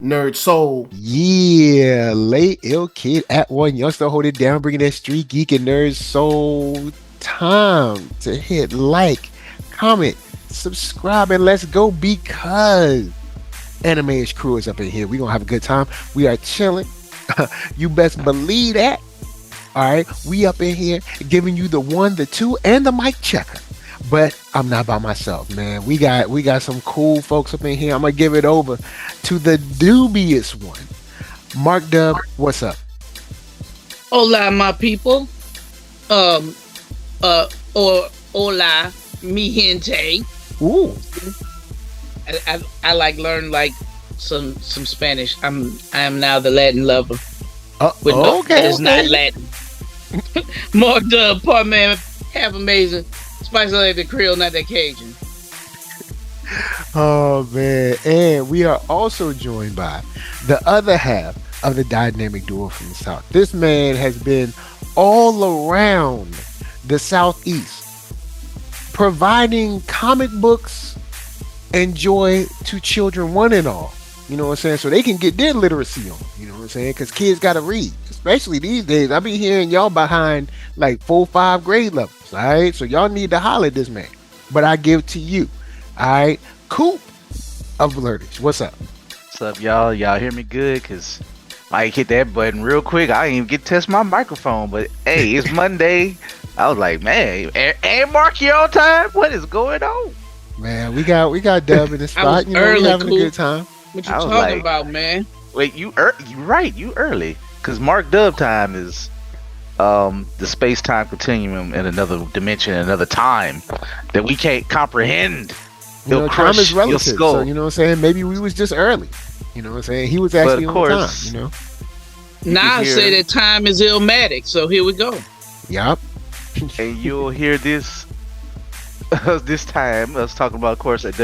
Nerd Soul. Yeah, late ill kid at one. Y'all still hold it down, bringing that street geek and nerd soul time to hit like, comment, subscribe, and let's go because Anime Crew is up in here. We gonna have a good time. We are chilling. You best believe that. All right, we up in here giving you the one, the two, and the mic checker. But I'm not by myself, man. We got some cool folks up in here. I'm gonna give it over to the dubious one, Mark Dub. What's up? Hola, my people. Um, or hola, mi gente. Ooh, I like learn like some Spanish. I am now the Latin lover. With no, okay, it's not okay. Latin. Mark Dub, part man, half amazing. Spice like the Creole, not that Cajun. Oh man, and we are also joined by the other half of the dynamic duo from the South. This man has been all around the Southeast, providing comic books and joy to children, one and all. You know what I'm saying? So they can get their literacy on. You know what I'm saying? Because kids got to read, especially these days. I be hearing y'all behind like 4, 5 grade levels. All right, so y'all need to holler at this man. But I give to you. All right, Coop of Blurtish. What's up? What's up, y'all? Y'all hear me good? Cause I hit that button real quick. I didn't even get to test my microphone, but hey, it's Monday. I was like, man, and Mark, you on time? What is going on? Man, we got Dub in the I spot. was You know, we early, having a Coop. good time. What you I was talking like- about, man? Wait, you right? You early? Cause Mark Dub time is the space time continuum in another dimension, another time that we can't comprehend. You know, It'll time crush is your relative. skull. So you know what I'm saying? Maybe we was just early. You know what I'm saying? He was actually of on time. course- You know? Now I hear- say that time is illmatic. So here we go. Yup. And you'll hear this this time us talking about, of course, at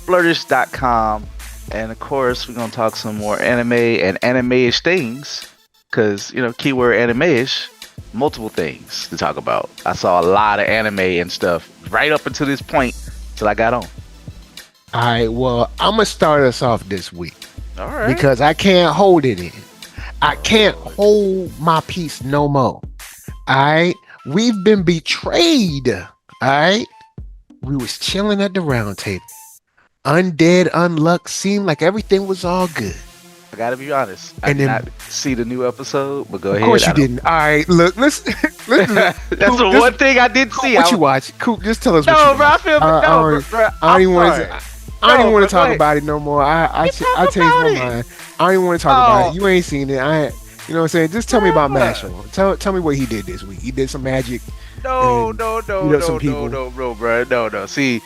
www.blurtish.com, and of course we're gonna talk some more anime and anime-ish things, because keyword anime-ish, multiple things to talk about. I saw a lot of anime and stuff right up until this point till I got on. All right. Well, I'm gonna start us off this week All right. because I can't hold it in. I can't hold my peace no more. All right. We've been betrayed. All right. We was chilling at the round table. Undead Unluck seemed like everything was all good. I gotta be honest. I And did then- not see the new episode, but go Of ahead. course I you don't- didn't. All right. Look. Let's. That's Coop, the just- one thing I did see. What you watch? Coop, just tell us what No, you bro, I watch. feel I no, don't- bro. I don't even want sorry. to. I don't even No, want bro, to talk go ahead. about it no more. I changed my about it. mind. I don't even want to talk about Oh. it. You ain't seen it. You know what I'm saying? Just tell me about Bruh. Mashal. Tell me what he did this week. He did some magic. No, and no, no, beat up no, some no, people. no, bro. No. See,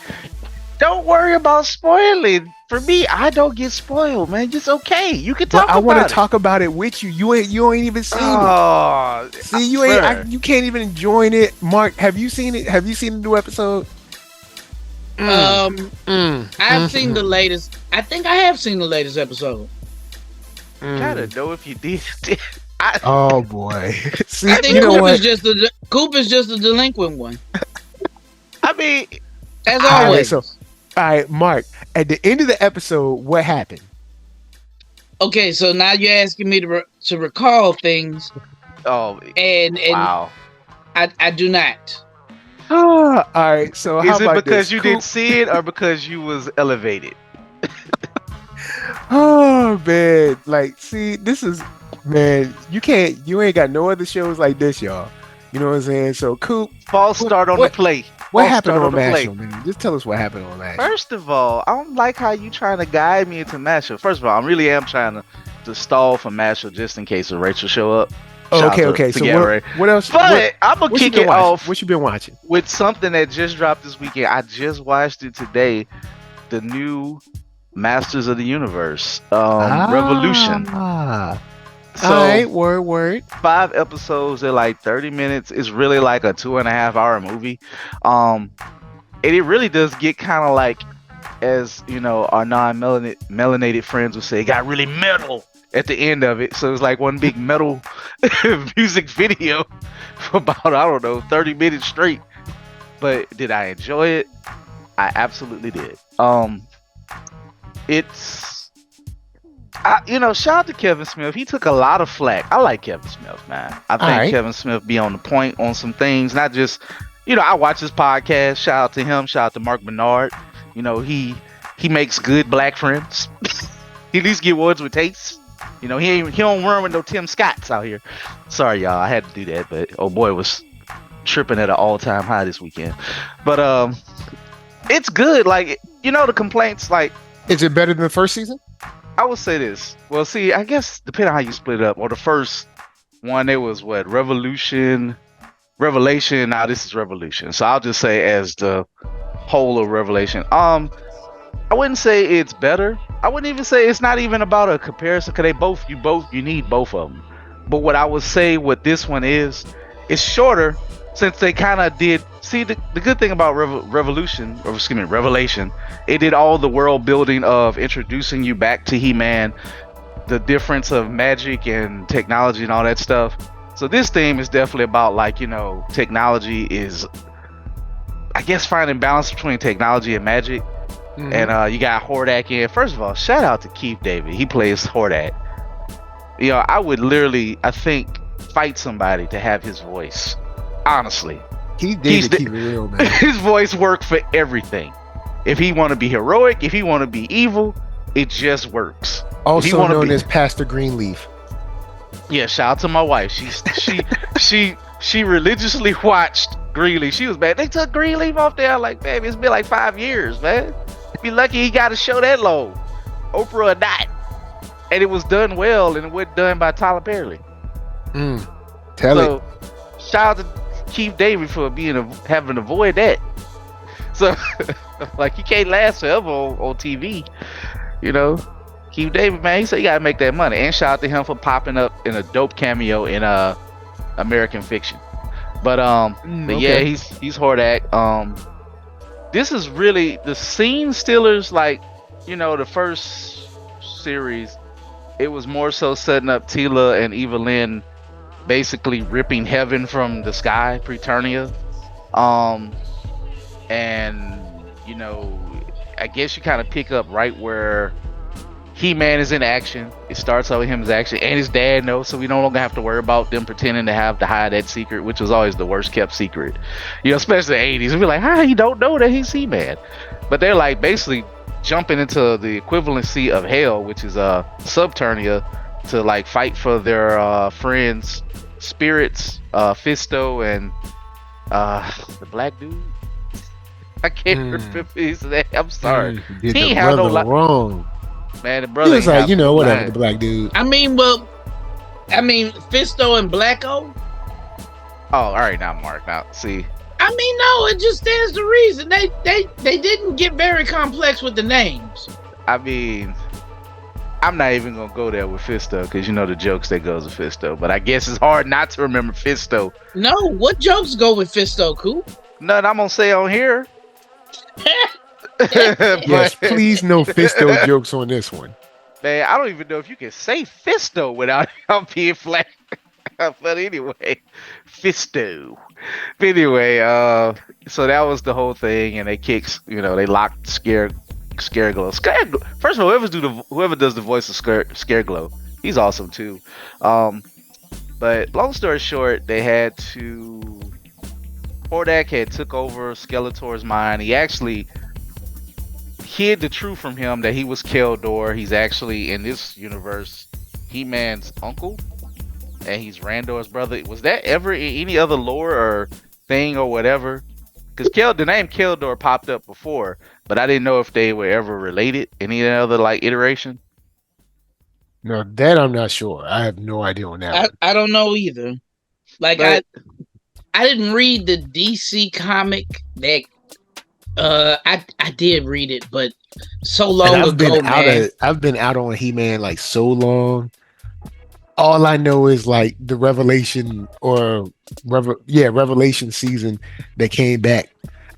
don't worry about spoiling. For me, I don't get spoiled, man. It's okay. You can talk But I about want it. to talk about it with you. You ain't even seen it. Oh, See, you can't even join it. Mark, have you seen it? Have you seen the new episode? I've seen the latest. I think I have seen the latest episode. Gotta know if you did. Oh boy. See, I think you know what? Coop is just a delinquent one, I mean, as All right, always. so, all right, Mark. At the end of the episode, what happened? Okay, so now you're asking me to recall things, oh, and wow. I do not. All right. So how Is it about because this? you Coop- didn't see it, or because you was elevated? Oh man, like, see, this is, man. You ain't got no other shows like this, y'all. You know what I'm saying? So, Coop, False start on what- the play. what False happened start on the play. Mashal, man? Just tell us what happened on Mashal. First of all, I don't like how you trying to guide me into Mashal. First of all, I really am trying to stall for Mashal just in case Rachel show up. Oh, Shout out okay. to So Gary. what else? But I'm gonna what you kick been it watching? off What you been watching? with something that just dropped this weekend. I just watched it today. The new Masters of the Universe, Revolution. Ah, So all right. Word. 5 episodes. They're like 30 minutes. It's really like a 2.5 hour movie. And it really does get kind of like, as you know, our non-melanated friends would say, it got really metal at the end of it. So it's like one big metal music video for about, I don't know, 30 minutes straight. But did I enjoy it? I absolutely did. It's Shout out to Kevin Smith. He took a lot of flack. I like Kevin Smith, man. I think right. Kevin Smith be on the point on some things, not just, I watch his podcast. Shout out to him. Shout out to Mark Bernard. He makes good black friends. He at least get words with taste. He don't run with no Tim Scotts out here. Sorry, y'all. I had to do that, but oh boy, was tripping at an all-time high this weekend. But it's good. Like, the complaints, like, is it better than the first season? I would say this. Well, see, I guess depending on how you split it up. Or the first one, it was what? Revelation. Now this is Revolution. So I'll just say as the whole of Revelation. I wouldn't say it's better. I wouldn't even say it's not even about a comparison, because you need both of them. But what I would say what this one is, it's shorter, since they kind of did. See, the good thing about Revelation, it did all the world building of introducing you back to He-Man, the difference of magic and technology and all that stuff. So this theme is definitely about, like, technology is, I guess, finding balance between technology and magic. Mm-hmm. And you got Hordak in. First of all, shout out to Keith David. He plays Hordak. I would literally, I think, fight somebody to have his voice. Honestly. Keep it real, man. His voice worked for everything. If he want to be heroic, if he want to be evil, it just works. Also known as Pastor Greenleaf. Yeah, shout out to my wife. She religiously watched Greenleaf. She was bad. They took Greenleaf off there. Like, baby, it's been like 5 years, man. Be lucky he got a show that long. Oprah or not. And it was done well, and it was done by Tyler Perry. Tell it. Shout out to Keith David for having to avoid that. So, like, you can't last forever on TV. Keith David, man, he said you gotta make that money. And shout out to him for popping up in a dope cameo in American Fiction. But okay. Yeah, he's Hordak. This is really the scene stealers, like, the first series. It was more so setting up Teela and Evelyn basically ripping heaven from the sky, Preternia. And I guess you kind of pick up right where He-Man is in action. It starts out with him as action, and his dad knows, so we no longer have to worry about them pretending to hide that secret, which was always the worst kept secret. Especially the 80s. We'd be like, how you don't know that he's He-Man? But they're like basically jumping into the equivalency of hell, which is Subternia, to like fight for their friends, spirits, Fisto and the black dude. I can't remember his name. I'm sorry. He had no wrong. Man, the brother. He was like, whatever, the black dude. I mean, Fisto and Blacko. Oh, all right, now, Mark. Now, see. I mean, no, it just stands to reason. They didn't get very complex with the names. I mean, I'm not even gonna go there with Fisto because the jokes that goes with Fisto. But I guess it's hard not to remember Fisto. No, what jokes go with Fisto, Coop? None I'm gonna say on here. Yes, please no Fisto jokes on this one. Man, I don't even know if you can say Fisto without being flat. But anyway, Fisto. But anyway, so that was the whole thing, and they they locked Scareglow. First of all, whoever does the voice of Scareglow, he's awesome too. But long story short, Hordak had took over Skeletor's mind. He actually hid the truth from him that he was Keldor. He's actually, in this universe, He-Man's uncle, and he's Randor's brother. Was that ever in any other lore or thing or whatever? Because the name Keldor popped up before, but I didn't know if they were ever related in any other iteration. No, that I'm not sure. I have no idea on that. I don't know either. I didn't read the DC comic that I did read it, but so long ago, man. I've been out on He-Man like so long. All I know is like the Revelation Revelation season that came back.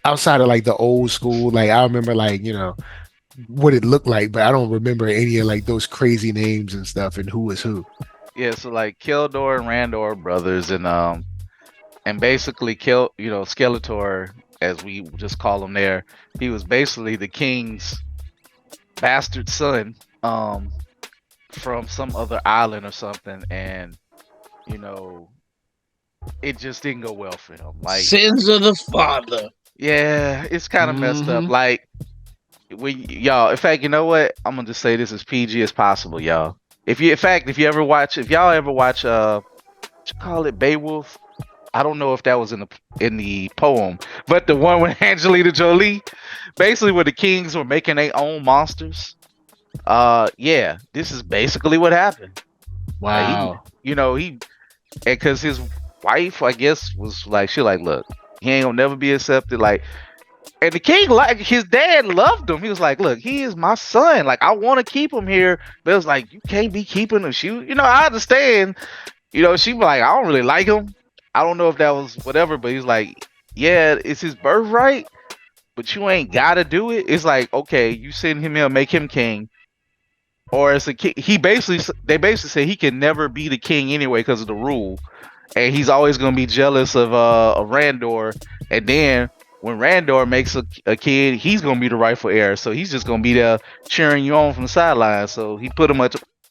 Outside of like the old school, like I remember like what it looked like, but I don't remember any of like those crazy names and stuff and who was who. Yeah, so like Keldor and Randor brothers, and basically Skeletor, as we just call him there, he was basically the king's bastard son. from some other island or something, and you know, it just didn't go well for him. Like, Sins of the father. yeah, it's kind of messed up. Mhm. Like, y'all, in fact, you know what? I'm gonna just say this as PG as possible, y'all. If you, in fact, if y'all ever watch, what you call it, Beowulf? I don't know if that was in the poem, but the one with Angelina Jolie, basically where the kings were making their own monsters. Yeah, this is basically what happened. He, Wow. and because his wife, I guess, was like, she like, look, he ain't gonna never be accepted. Like, and the king, like, his dad loved him. He was like, look, he is my son. Like, I want to keep him here. But it was like, you can't be keeping him. I understand. She was like, I don't really like him. I don't know if that was whatever, but he's like, yeah, it's his birthright, but you ain't gotta do it. It's like, okay, you send him here, make him king, or as a king. They basically say he can never be the king anyway because of the rule, and he's always gonna be jealous of Randor. And then when Randor makes a kid, he's gonna be the rightful heir. So he's just gonna be there cheering you on from the sidelines. So he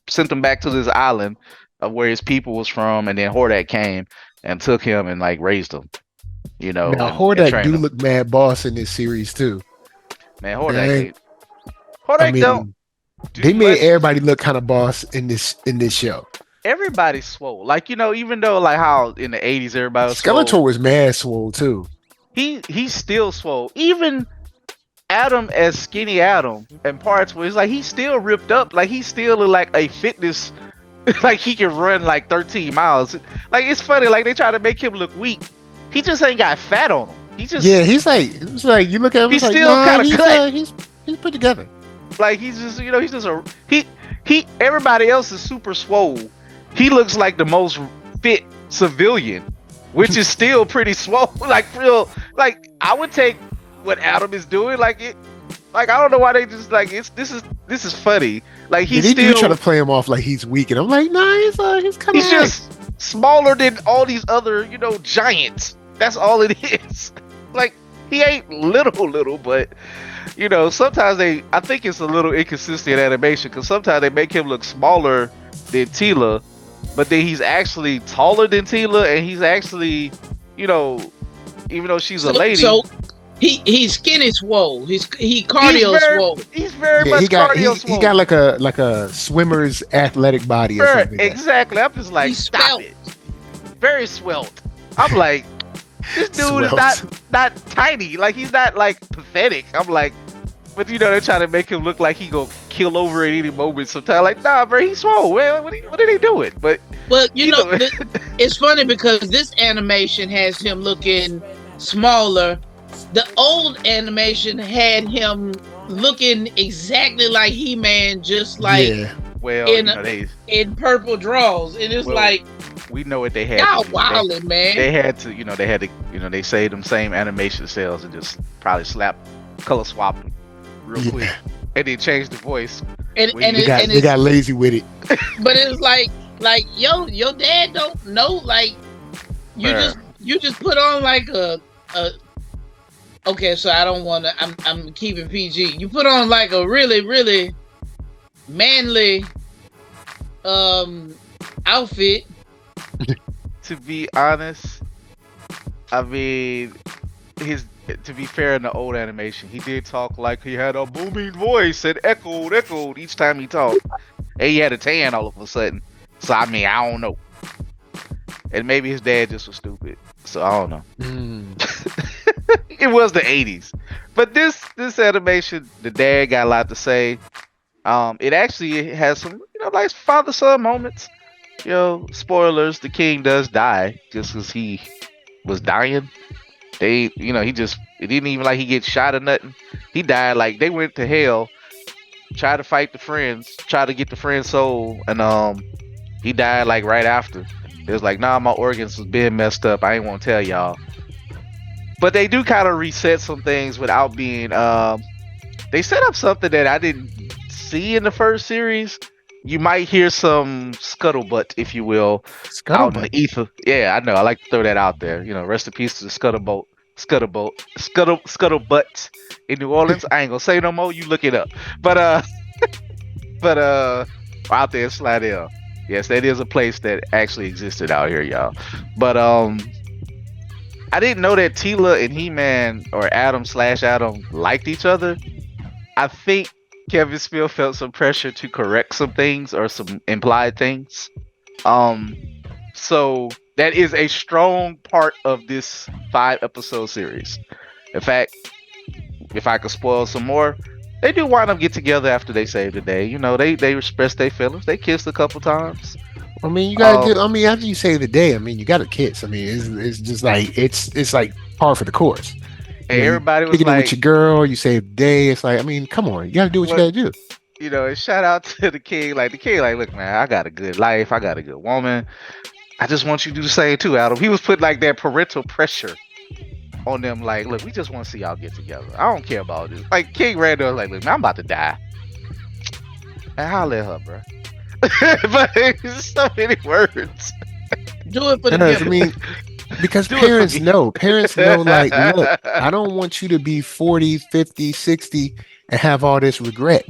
sent him back to this island of where his people was from, and then Hordak came and took him and like raised him, Now and Hordak trained do him. look mad boss in this series too. Man, Dang. Hordak I don't mean, they do made much. everybody look kind of boss in this show. Everybody's swole. Like, even though like how in the 80s everybody was Skeletor swole, was mad swole too. he's still swole. Even Adam as skinny Adam and parts where it's like he's still ripped up. Like he's still like a fitness. Like he can run like 13 miles. Like it's funny. Like they try to make him look weak. He just ain't got fat on him. He just It's like you look at him, He's it's like, still nah, kinda cut. he's put together. like he's just he. Everybody else is super swole. He looks like the most fit civilian, which is still pretty swole. Like real. Like I would take what Adam is doing. Like I don't know why they just like this is funny. Like They do try to play him off like he's weak, and I'm like, nah, he's kind of. he's just smaller than all these other, giants. That's all it is. Like he ain't little, but sometimes I think it's a little inconsistent animation because sometimes they make him look smaller than Tila, but then he's actually taller than Tila, and he's actually, even though she's a lady. So he's skinny swole. He cardio swole. He's very Yeah, much he got cardio swole. he got like a swimmer's athletic body or something. Like Exactly. I'm just like, He's stop svelte. it. Very svelte. I'm like, this dude is Svelte. not tiny. Like he's not like pathetic. I'm like, but they're trying to make him look like he gonna kill over at any moment. Sometimes, like, nah, bro, he's swole. Man, what are they doing? But Well, it's funny because this animation has him looking smaller. The old animation had him looking exactly like He-Man, just like yeah, well, in purple draws, and it's Well, like we know what they had. y'all to do. wildin', man. They had to, they saved them same animation cells and just probably color swap them real quick, and then change the voice. and Well, they got lazy with it. but it's like your dad don't know, like Bruh. you just put on like a okay, so I don't want to. I'm keeping PG. You put on like a really really manly outfit. To be honest, I mean, to be fair, in the old animation, he did talk like he had a booming voice and echoed each time he talked, and he had a tan all of a sudden. So I mean, I don't know, and maybe his dad just was stupid. So I don't know. It was the 80s, but this animation, the dad got a lot to say. It actually has some like father son moments. Spoilers: the king does die just because he was dying. It didn't even like he get shot or nothing. He died like they went to hell, tried to fight the friends, tried to get the friend's soul, and he died like right after. It was like, nah, my organs was being messed up. I ain't want to tell y'all. But they do kind of reset some things without being. They set up something that I didn't see in the first series. You might hear some scuttlebutt, if you will, out in the ether. Yeah, I know. I like to throw that out there. Rest in peace to the scuttlebutt in New Orleans. I ain't gonna say no more. You look it up. But out there in Slidell. Yes, that is a place that actually existed out here, y'all. But I didn't know that Tila and He-Man or Adam/Adam liked each other. I think Kevin Spiel felt some pressure to correct some things or some implied things. So that is a strong part of this 5-episode series. In fact, if I could spoil some more, they do wind up get together after they save the day. You know, they express their feelings. They kissed a couple times. I mean, you gotta get. I mean, after you save the day, I mean, you gotta kiss. I mean, it's just like it's like par for the course. And You know, everybody was kicking it like, with your girl, you save the day. It's like, I mean, come on, you gotta do what you gotta do. you know, and shout out to the king. Like the king, like, look, man, I got a good life. I got a good woman. I just want you to do the same too, Adam. He was putting like that parental pressure on them. Like, look, we just want to see y'all get together. I don't care about this. Like King Randall, like, look, man, I'm about to die. And holler at her, bro. But it's so many words. Do it for the Because, I giver. mean, because Do it for parents me. know, like, look, I don't want you to be 40, 50, 60 and have all this regret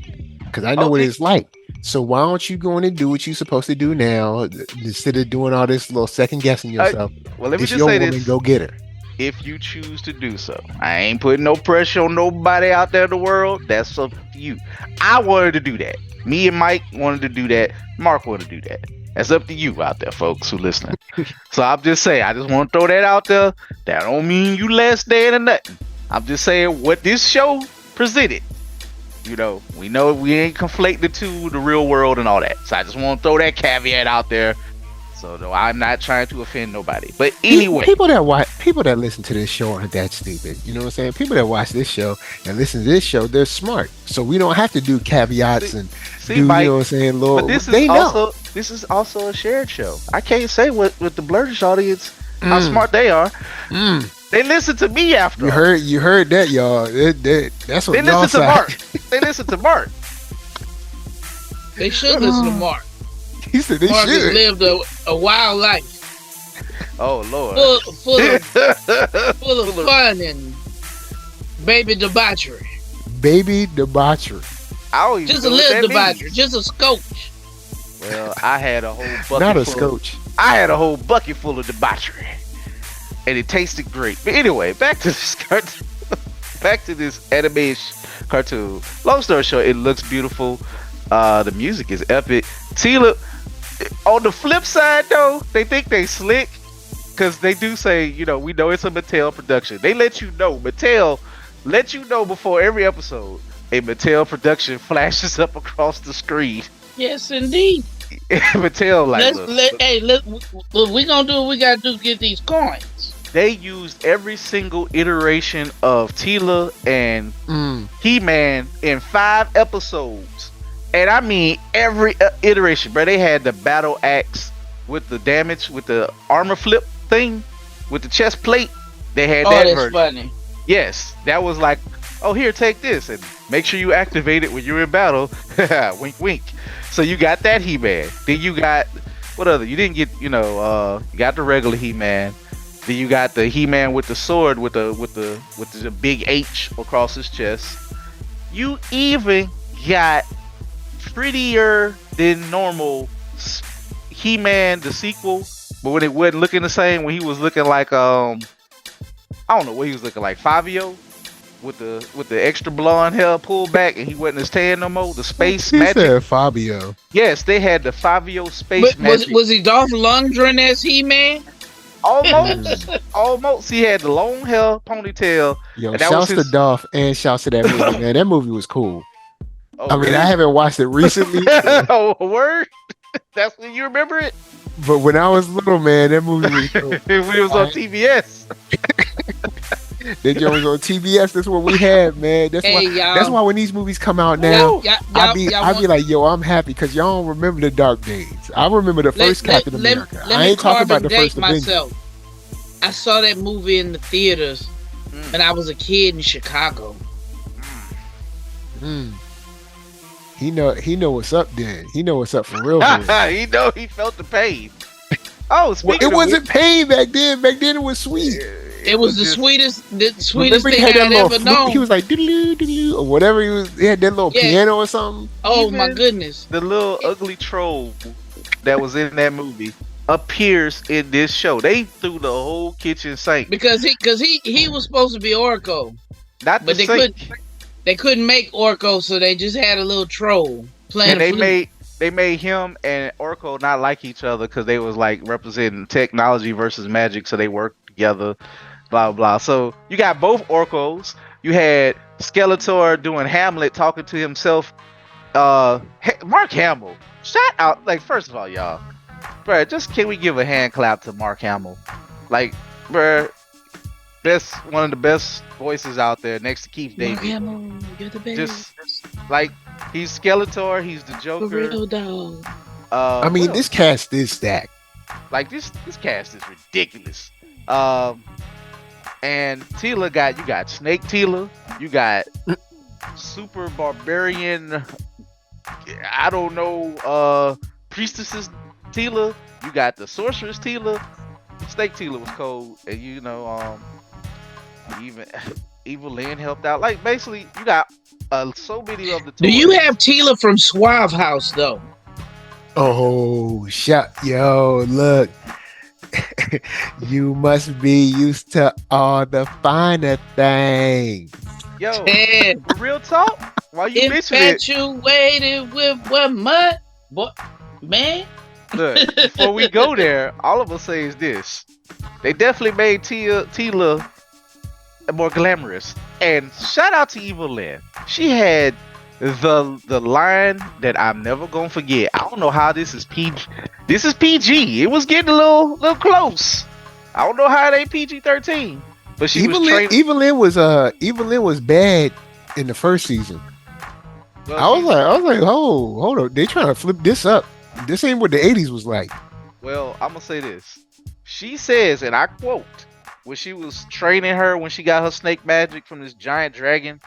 because I know what Okay. it's like. So why don't you go in and do what you're supposed to do now instead of doing all this little second guessing yourself? Well, let me It's just your say woman, this. go get her. If you choose to do so, I ain't putting no pressure on nobody out there in the world. That's up to you. I wanted to do that. Me and Mike wanted to do that. Mark wanted to do that. That's up to you out there, folks who listening. So I'm just saying, I just want to throw that out there. That don't mean you less than or nothing. I'm just saying what this show presented. You know we ain't conflating the two, the real world and all that. So I just want to throw that caveat out there. So no, I'm not trying to offend nobody. But anyway, People that listen to this show aren't that stupid. You know what I'm saying? People that watch this show and listen to this show, they're smart. So we don't have to do caveats and see, do, Mike, you know what I'm saying, Lord. but this They is know. also a shared show. I can't say with the Blurtish audience how Mm. smart they are. Mm. They listen to me after. You heard that, y'all. That's what They y'all listen to say. Mark. They listen to Mark. They should listen to Mark. He said they Mark has should. lived a wild life, Oh Lord. full of fun and baby debauchery. Baby debauchery. I don't even Just a know what little that debauchery, means. just a scotch. Well, I had a whole bucket. Not a full of- scotch. I had a whole bucket full of debauchery, and it tasted great. But anyway, back to this cartoon. Back to this animation cartoon. Long story short, it looks beautiful. The music is epic. Tila, on the flip side though, they think they slick because they do say, you know, we know it's a Mattel production. They let you know. Mattel let you know before every episode. A Mattel production flashes up across the screen. Yes, indeed. Mattel like, look, What we gonna do what we gotta do to get these coins. they used every single iteration of Tila and Mm. He-Man in 5 episodes. And I mean every iteration, bro. They had the battle axe with the damage, with the armor flip thing, with the chest plate. They had Oh, that that's version. funny. Yes, that was like, oh, here, take this, and make sure you activate it when you're in battle. Wink, wink. So you got that He-Man. Then you got, what other? You didn't get, you got the regular He-Man. Then you got the He-Man with the sword with the big H across his chest. You even got prettier than normal He-Man the sequel, but when it wasn't looking the same, when he was looking like I don't know what he was looking like, Fabio with the extra blonde hair pulled back and he wasn't as tan no more. The space He magic. said Fabio. Yes, they had the Fabio space But magic. was he Dolph Lundgren as He-Man? Almost, almost. He had the long hair ponytail. Yo, And that was shouts to his- Dolph and shouts to that movie, man. That movie was cool. Oh, I mean, really? I haven't watched it recently, Oh, word? That's when you remember it? but when I was little, man, that movie was cool. When it was on TBS. That joint was on TBS. That's what we had, man. That's Hey, why. y'all. That's why when these movies come out now, I be want- like, yo, I'm happy because y'all don't remember the dark days. I remember the first Captain America. Let I me ain't talking about the carbon first date Avengers. myself. I saw that movie in the theaters Mm. when I was a kid in Chicago. Mm. He know what's up. Then he know what's up for real. For real. He know he felt the pain. Oh, Well, speaking it of wasn't pain back then. Back then it was sweet. It was the just- sweetest Remember he thing had that I'd little ever flute? known. He was like doodaloo, doodaloo, or whatever. He had that little Yeah. piano or something. Oh my even- goodness! The little ugly troll that was in that movie appears in this show. They threw the whole kitchen sink. Because he was supposed to be Orko, Not the but they sink. couldn't make Orko, so they just had a little troll playing. And a they flute. made him and Orko not like each other because they was like representing technology versus magic, so they worked together. Blah blah. So you got both Orkos. You had Skeletor doing Hamlet talking to himself. Mark Hamill. Shout out! Like first of all, y'all, bruh, just can we give a hand clap to Mark Hamill? Like, bruh, best one of the best voices out there next to Keith Mark David. Hamill, you're the best. Just like he's Skeletor, he's the For Joker. real dog. I mean, what this else? cast is stacked. Like this cast is ridiculous. And Tila you got Snake Tila, you got Super Barbarian, I don't know, Priestesses Tila, you got the Sorceress Tila. Snake Tila was cold, and you know, even Evil Lynn helped out. Like basically, you got so many of the. Do you toys. have Tila from Suave House though? Oh, yo, look. You must be used to all the finer things. Yo, And real talk? While you mention it, infatuated with what mud? What man? look, before we go there, all I'm gonna say is this: they definitely made Tila more glamorous. And shout out to Evil Lynn. She had the line that I'm never gonna forget. I don't know how this is PG. This is PG. It was getting a little close. I don't know how it ain't PG-13. But she was training. Evelyn was bad in the first season. Well, I was like, oh, hold on, they trying to flip this up. This ain't what the '80s was like. Well, I'm gonna say this. She says, and I quote, when she was training her, when she got her snake magic from this giant dragon.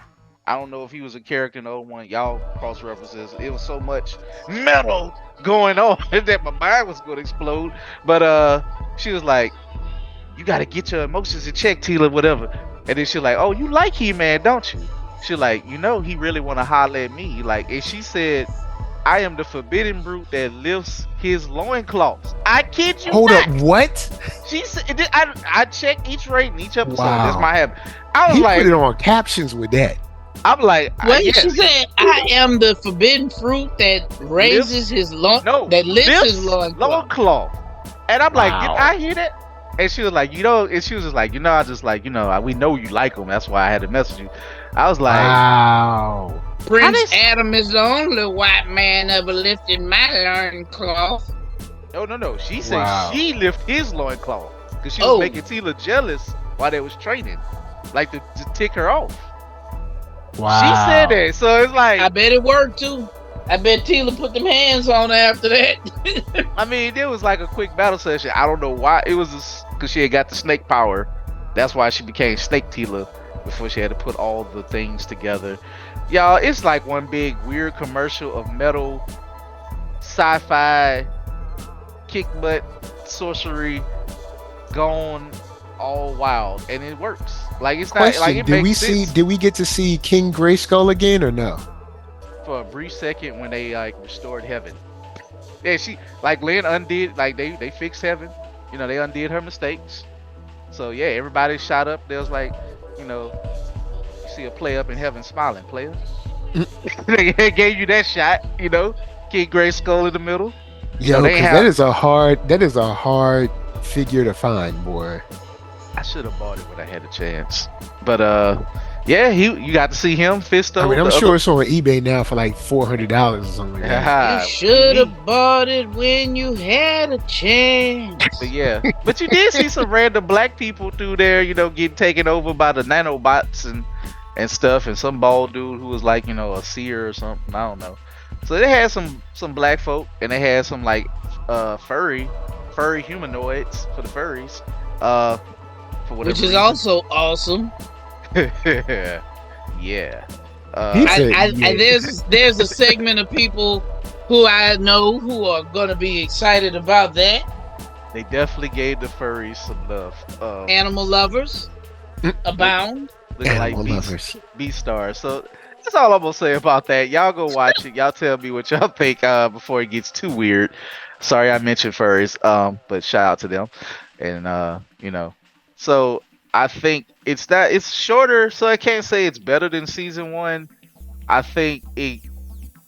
I don't know if he was a character in the old one. Y'all cross references. It was so much metal going on that my mind was gonna explode. But she was like, "You gotta get your emotions in check, Tila, whatever." And then she like, "Oh, you like He-Man, don't you?" She like, "You know, he really wanna holler at me." Like, and she said, "I am the forbidden brute that lifts his loincloths." I kid you Hold not. up, what? She said, I check each rating, each episode. Wow. That's my habit. I was He like, put it on captions with that. I'm like, Wait, yes. she said, "I am the forbidden fruit that raises his loin, No, that lifts his lifts loincloth." And I'm like, Wow. did I hear that? And she was like, you know, and she was just like, you know, I just like, you know, we know you like him. That's why I had to message you. I was like, Wow. Prince How they- Adam is the only white man ever lifted my loincloth. no. She said Wow. she lifted his loincloth because she Oh. was making Tila jealous while they was training, like to tick her off. Wow. She said that, so it's like, I bet it worked too. I bet Tila put them hands on her after that. I mean, it was like a quick battle session. I don't know why. It was because she had got the snake power. That's why she became Snake Tila before she had to put all the things together. Y'all, it's like one big weird commercial of metal, sci-fi, kick butt, sorcery, gone all wild, and it works. Like it's not Question: like it Did we makes sense Did we get to see King Grayskull again or no? for a brief second when they like restored heaven. Yeah, she like Lynn undid, like they fixed heaven. You know, they undid her mistakes. So yeah, everybody shot up. There was like, you know, you see a play up in heaven smiling, player. They gave you that shot, you know, King Grayskull in the middle. Yo, they 'cause have- that is a hard figure to find, boy. I should have bought it when I had a chance. But yeah, you got to see him, Fisto. I mean, I'm the sure other- it's on eBay now for like $400 or something like that. You should have bought it when you had a chance. But yeah, but you did see some random black people through there, you know, getting taken over by the nanobots and stuff, and some bald dude who was like, you know, a seer or something. I don't know. So they had some black folk, and they had some like furry humanoids for the furries. For whatever Which is reason. also awesome. Yeah. He I, said, I, yeah. there's a segment of people who I know who are gonna be excited about that. They definitely gave the furries some love. Animal lovers abound. Looking like Animal lovers. beast stars. So that's all I'm gonna say about that. Y'all go watch it. Y'all tell me what y'all think before it gets too weird. Sorry I mentioned furries. But shout out to them. And so I think it's shorter, so I can't say it's better than season one. I think it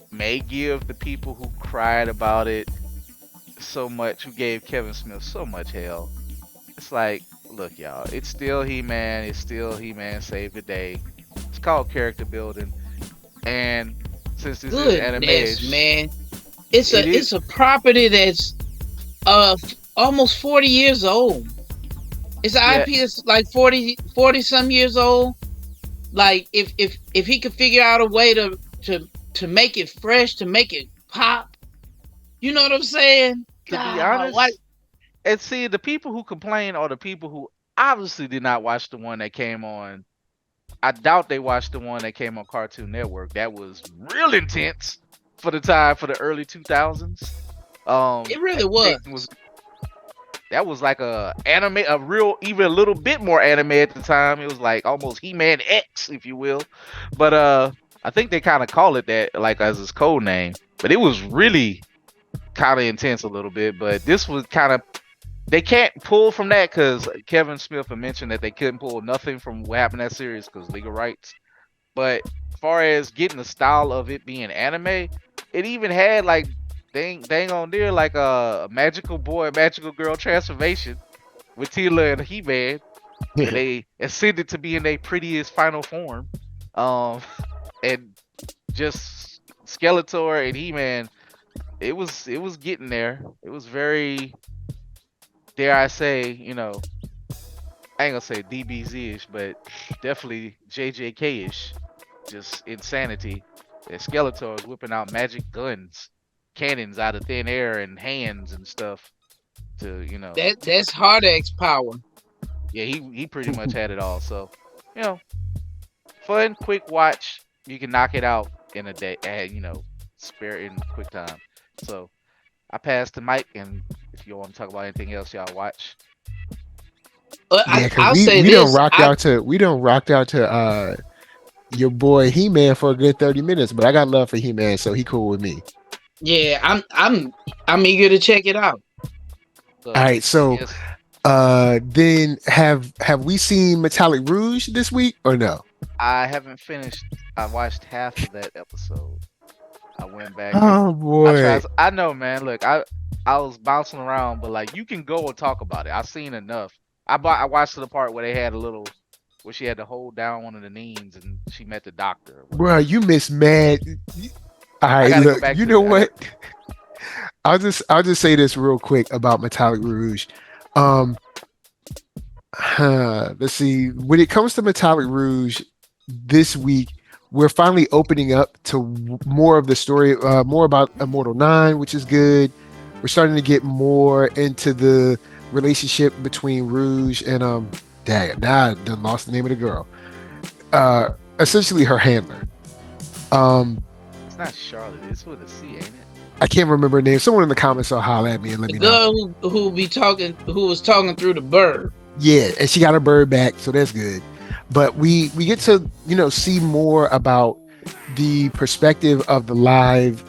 may give the people who cried about it so much, who gave Kevin Smith so much hell. It's like, look, y'all, it's still He-Man. It's still He-Man Save the Day. It's called character building, and since this is animation, man, it's a property that's almost 40 years old. It's an IP that's like 40 some years old. Like if he could figure out a way to make it fresh, to make it pop, you know what I'm saying? To be honest, and see, the people who complain are the people who obviously did not watch the one that came on. I doubt they watched the one that came on Cartoon Network. That was real intense for the time, for the early 2000s. It really was. That was like a anime, even a little bit more anime at the time. It was like almost He-Man X, if you will. But I think they kind of call it that, like, as its code name. But it was really kind of intense a little bit. But this was kind of, they can't pull from that because Kevin Smith had mentioned that they couldn't pull nothing from what happened in that series because legal rights. But as far as getting the style of it being anime, it even had like dang on there like a magical boy, magical girl transformation with Teela and He-Man. And they ascended to being their prettiest final form. And just Skeletor and He-Man, it was getting there. It was very, dare I say, I ain't gonna say DBZ-ish, but definitely JJK-ish. Just insanity. And Skeletor is whipping out magic guns, cannons out of thin air, and hands and stuff. That's Hard X power. Yeah, he pretty much had it all. So, fun, quick watch. You can knock it out in a day, spare it in quick time. So, I passed the mic, and if you want to talk about anything else, y'all watch. Yeah, because we don't rocked out to your boy He-Man for a good 30 minutes, but I got love for He-Man, so he cool with me. Yeah, I'm eager to check it out. So, all right, so yes. Then have we seen Metallic Rouge this week or no? I haven't finished. I watched half of that episode. I went back. Oh boy! I know, man. Look, I was bouncing around, but like, you can go and talk about it. I've seen enough. I watched to the part where they had where she had to hold down one of the knees and she met the doctor. Bro, you miss mad. All right, look. You know what? I'll just say this real quick about Metallic Rouge. Let's see. When it comes to Metallic Rouge, this week we're finally opening up to more of the story, more about Immortal 9, which is good. We're starting to get more into the relationship between Rouge and dang, now I done lost the name of the girl. Essentially her handler. It's not Charlotte. It's with a C, ain't it? I can't remember her name. Someone in the comments will holler at me and let me know. The girl who was talking through the bird. Yeah, and she got her bird back, so that's good. But we get to see more about the perspective of the life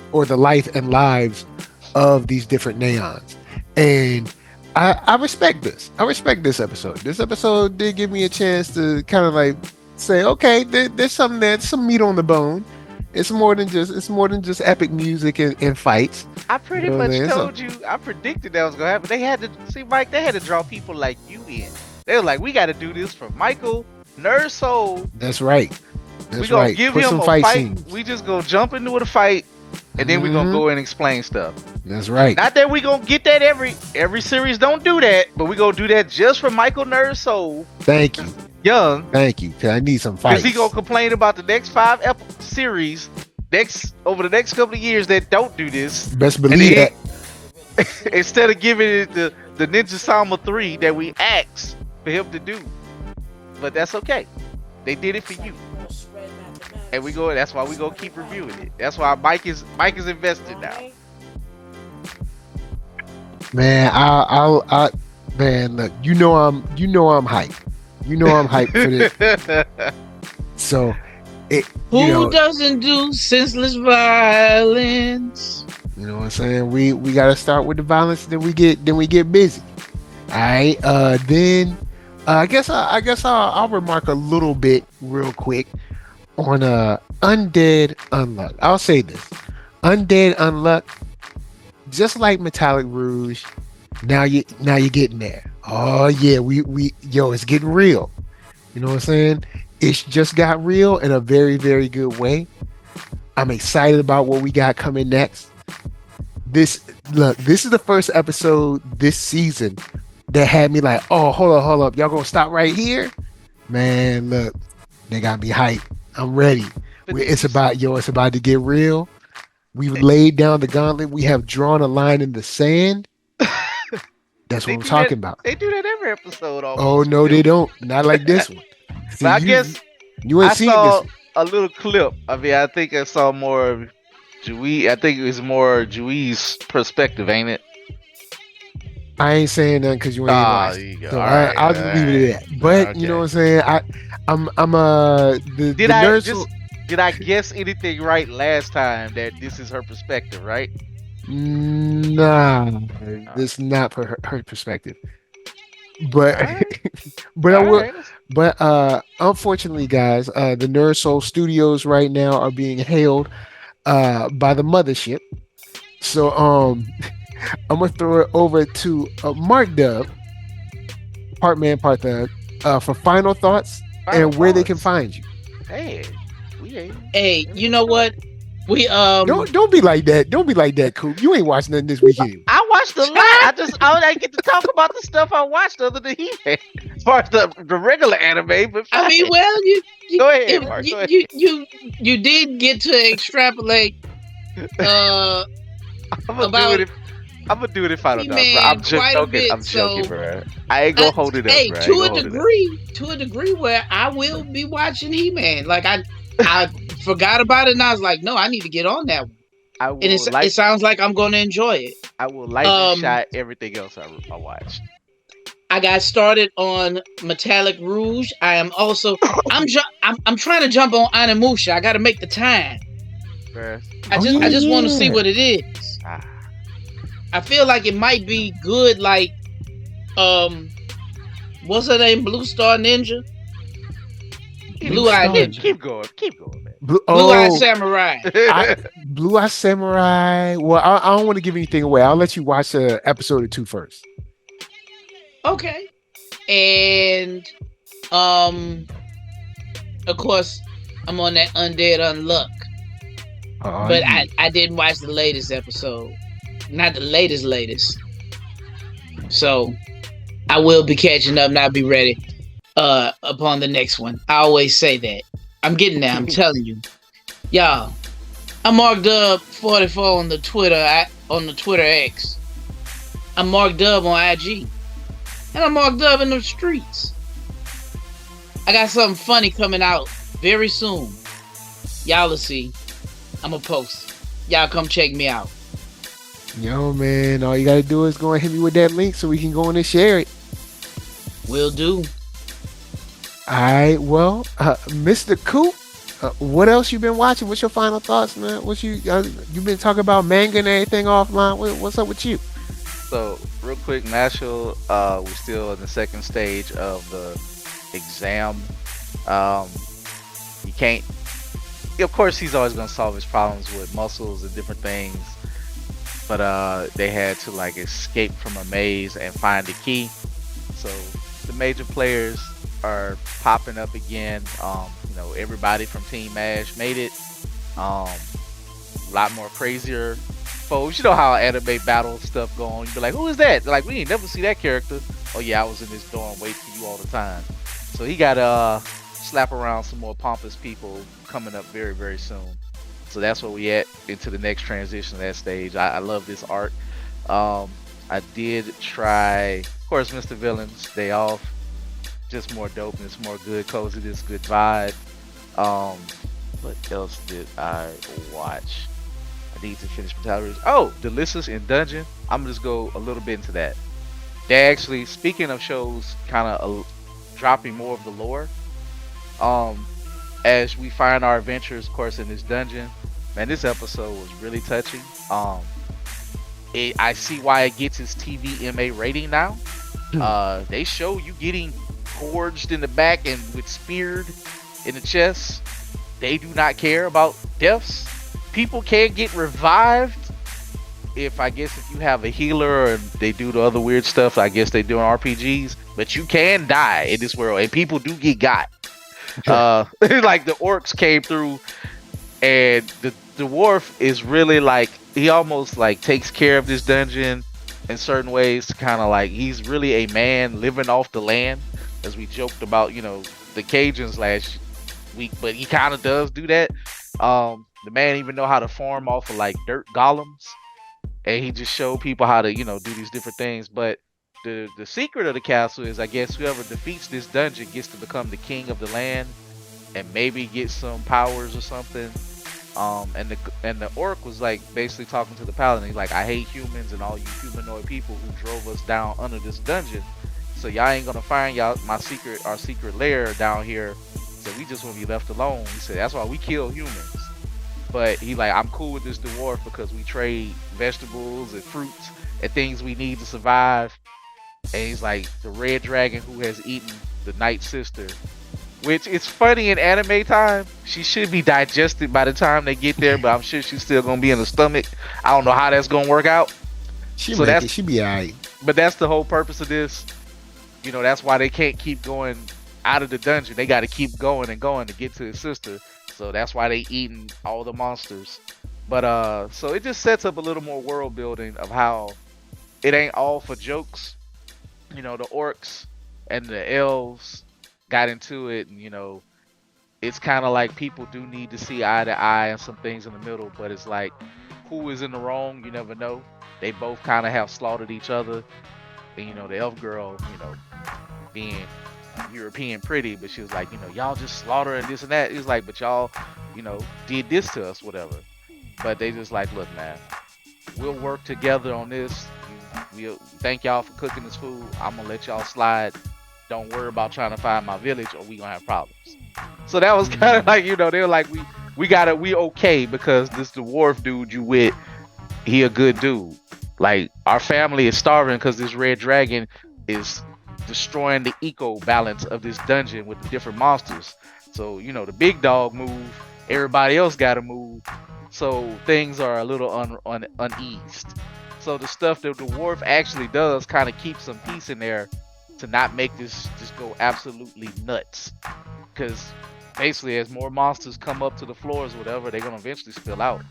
and lives of these different Neons, and I respect this. I respect this episode. This episode did give me a chance to kind of like say, okay, there's some meat on the bone. It's more than just epic music and fights. I pretty much told you. I predicted that was gonna happen. They had to see, Mike. They had to draw people like you in. They were like, we got to do this for Michael Nerd Soul. That's right. We gonna give him a fight. Scenes. We just gonna jump into a fight, and then we gonna go and explain stuff. That's right. Not that we gonna get that every series. Don't do that, but we gonna do that just for Michael Nerd Soul. Thank you. Young. Thank you. Cause I need some fights. Cause he gonna complain about the next 5 series over the next couple of years that don't do this. Best believe that. Instead of giving it the Ninja Sama 3 that we asked for him to do. But that's okay. They did it for you. And that's why we gonna keep reviewing it. That's why Mike is invested now. Man, man, look, you know I'm hype. You know I'm hyped for this. So, you Who know, doesn't do senseless violence? you know what I'm saying. We got to start with the violence, then we get busy. All right. Then, I guess I'll remark a little bit real quick on Undead Unluck. I'll say this: Undead Unluck, just like Metallic Rouge. Now you're getting there. Oh yeah, yo, it's getting real. You know what I'm saying? It's just got real in a very, very good way. I'm excited about what we got coming next. This is the first episode this season that had me like, oh, hold up. Y'all gonna stop right here? Man, look, they got me hyped. I'm ready. It's about to get real. We've laid down the gauntlet. We have drawn a line in the sand. That's what I'm talking about. They do that every episode. Oh Almost. no, they don't. Not like this one. See, But I guess you ain't I seen saw this. a little clip. I mean, I think I saw more of Jui. I think it was more Jui's perspective, ain't it? I ain't saying nothing because you ain't watched. There you go. So All I'll just leave it at that. But you know what I'm saying? I'm the nurse. Did I guess anything right last time that this is her perspective, right? Nah, this is not her perspective. But but I will. But unfortunately, guys, the Nerd Soul Studios right now are being hailed by the mothership. So I'm gonna throw it over to Mark Dub, part man, part thug, for final thoughts and where they can find you. Hey, you know what? We don't be like that. Don't be like that, Coop. You ain't watching nothing this weekend. I watched a lot. I don't get to talk about the stuff I watched other than He-Man, as far as the regular anime. But I mean, well, you go ahead, Mark. Go ahead. You did get to extrapolate. I'm gonna do it if I don't know. I'm just joking. I'm joking, bro. I ain't gonna hold it up. Hey, bro. to a degree where I will be watching He-Man. Like I forgot about it, and I was like, no, I need to get on that one. And it sounds like I'm going to enjoy it. I will lightly shot everything else I watched. I got started on Metallic Rouge. I am also I'm trying to jump on Animusha. I got to make the time. I just want to see what it is. I feel like it might be good. Like, what's her name? Blue Star Ninja. Blue Eye Ninja. Keep going, man. Blue Eye Samurai. Blue Eye Samurai. Well, I don't want to give anything away. I'll let you watch episode or two first. Okay. And of course, I'm on that Undead Unluck. But I didn't watch the latest episode. Not the latest. So I will be catching up and I'll be ready upon the next one. I always say that. I'm getting there, I'm telling you. Y'all, I'm Mark Dub 44 on the Twitter X. I'm Mark Dub on IG. And I'm Mark Dub in the streets. I got something funny coming out very soon. Y'all will see. I'm gonna post. Y'all come check me out. Yo, man, all you gotta do is go and hit me with that link so we can go in and share it. Will do. All right, well, Mr. Coop, what else you been watching? What's your final thoughts, man? You been talking about manga and everything offline? What's up with you? So, real quick, Mashal, we're still in the second stage of the exam. You can't. Of course, he's always gonna solve his problems with muscles and different things. But they had to like escape from a maze and find the key. So the major players are popping up again. Everybody from Team MASH made it. A lot more crazier foes. You know how anime battle stuff go on. You be like, who is that? They're like, we ain't never see that character. Oh yeah, I was in this dorm waiting for you all the time. So he got slap around some more pompous people coming up very, very soon. So that's where we at into the next transition of that stage. I love this art. I did try, of course, Mr. Villain's Day Off. Just more dopeness, more good coziness, good vibe. What else did I watch? I need to finish Metallic Rouge. Oh, Delicious in Dungeon. I'm gonna just go a little bit into that. They actually, speaking of shows, kind of dropping more of the lore. Um, as we find our adventures, of course, in this dungeon. Man, this episode was really touching. I see why it gets its TVMA rating now. They show you getting gorged in the back and with speared in the chest. They do not care about deaths. People can get revived if you have a healer and they do the other weird stuff. I guess they do in RPGs, but you can die in this world and people do get got. Like the orcs came through, and the dwarf is really like, he almost like takes care of this dungeon in certain ways to kind of like, he's really a man living off the land, as we joked about, the Cajuns last week, but he kind of does do that. The man even know how to farm off of like dirt golems, and he just showed people how to do these different things. But the secret of the castle is, I guess, whoever defeats this dungeon gets to become the king of the land and maybe get some powers or something. And the orc was like basically talking to the paladin. He's like, I hate humans and all you humanoid people who drove us down under this dungeon. So y'all ain't gonna find our secret lair down here. So we just want to be left alone. He said that's why we kill humans. But he like, I'm cool with this dwarf because we trade vegetables and fruits and things we need to survive. And he's like, the red dragon who has eaten the night sister, which is funny in anime time. She should be digested by the time they get there, but I'm sure she's still gonna be in the stomach. I don't know how that's gonna work out. She be alright. But that's the whole purpose of this. That's why they can't keep going out of the dungeon. They got to keep going and going to get to his sister. So that's why they eating all the monsters. But so it just sets up a little more world building of how it ain't all for jokes. The orcs and the elves got into it, and it's kind of like people do need to see eye to eye and some things in the middle, but it's like, who is in the wrong? You never know. They both kind of have slaughtered each other. And the elf girl, being European pretty, but she was like, y'all just slaughter and this and that. It was like, but y'all, did this to us, whatever. But they just like, look, man, we'll work together on this. We'll thank y'all for cooking this food. I'm gonna let y'all slide. Don't worry about trying to find my village or we gonna have problems. So that was kind of like, they were like, we okay because this dwarf dude you with, he a good dude. Like, our family is starving because this red dragon is destroying the eco balance of this dungeon with the different monsters. So, the big dog move, everybody else gotta move. So things are a little uneased. So the stuff that the dwarf actually does kind of keeps some peace in there to not make this just go absolutely nuts. Because basically as more monsters come up to the floors or whatever, they're going to eventually spill out.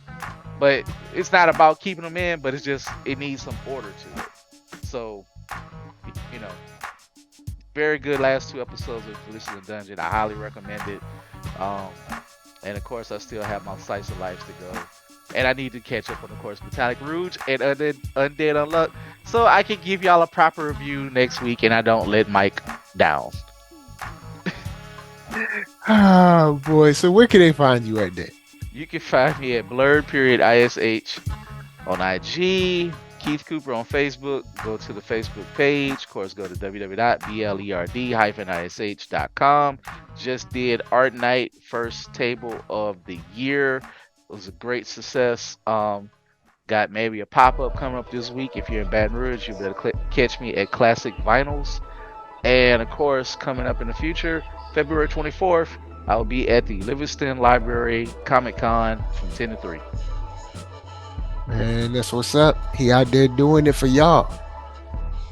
But it's not about keeping them in, but it's just, it needs some order to it. So, very good last 2 episodes of Delicious in Dungeon. I highly recommend it. And of course, I still have my Slice of Life to go. And I need to catch up on, of course, Metallic Rouge and Undead Unluck, so I can give y'all a proper review next week and I don't let Mike down. Oh boy, so where can they find you right there? You can find me at blurred.ish on IG, Keith Cooper on Facebook. Go to the Facebook page. Of course, go to www.blerd-ish.com. Just did Art Night, first table of the year. It was a great success. Got maybe a pop-up coming up this week. If you're in Baton Rouge, you better catch me at Classic Vinyls. And of course, coming up in the future, February 24th, I'll be at the Livingston Library Comic-Con from 10 to 3. Man, that's what's up. He out there doing it for y'all.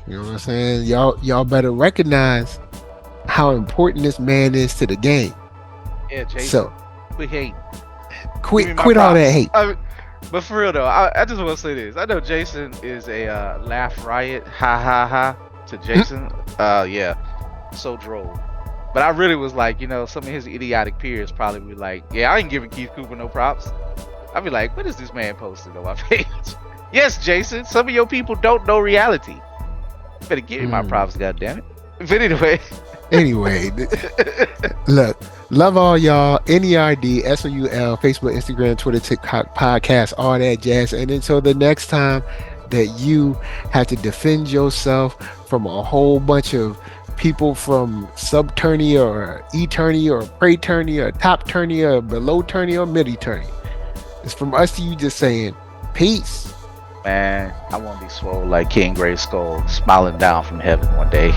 You know what I'm saying? Y'all better recognize how important this man is to the game. Yeah, Jason. So, we hate. Quit all that hate. But for real though, I just want to say this. I know Jason is a laugh riot, ha ha ha, to Jason. Yeah, so droll. But I really was like, some of his idiotic peers probably be like, yeah, I ain't giving Keith Cooper no props. I'd be like, what is this man posting on my page? Yes, Jason, some of your people don't know reality. You better give me my props, goddammit. But anyway, Anyway, look, love all y'all. NERD, SOUL, Facebook, Instagram, Twitter, TikTok, podcast, all that jazz. And until the next time that you have to defend yourself from a whole bunch of people from subturnia or eternia or praeternia or top turnia or below turnia or mid turnia. It's from us to you just saying peace. Man, I want to be swole like King Gray Skull, smiling down from heaven one day.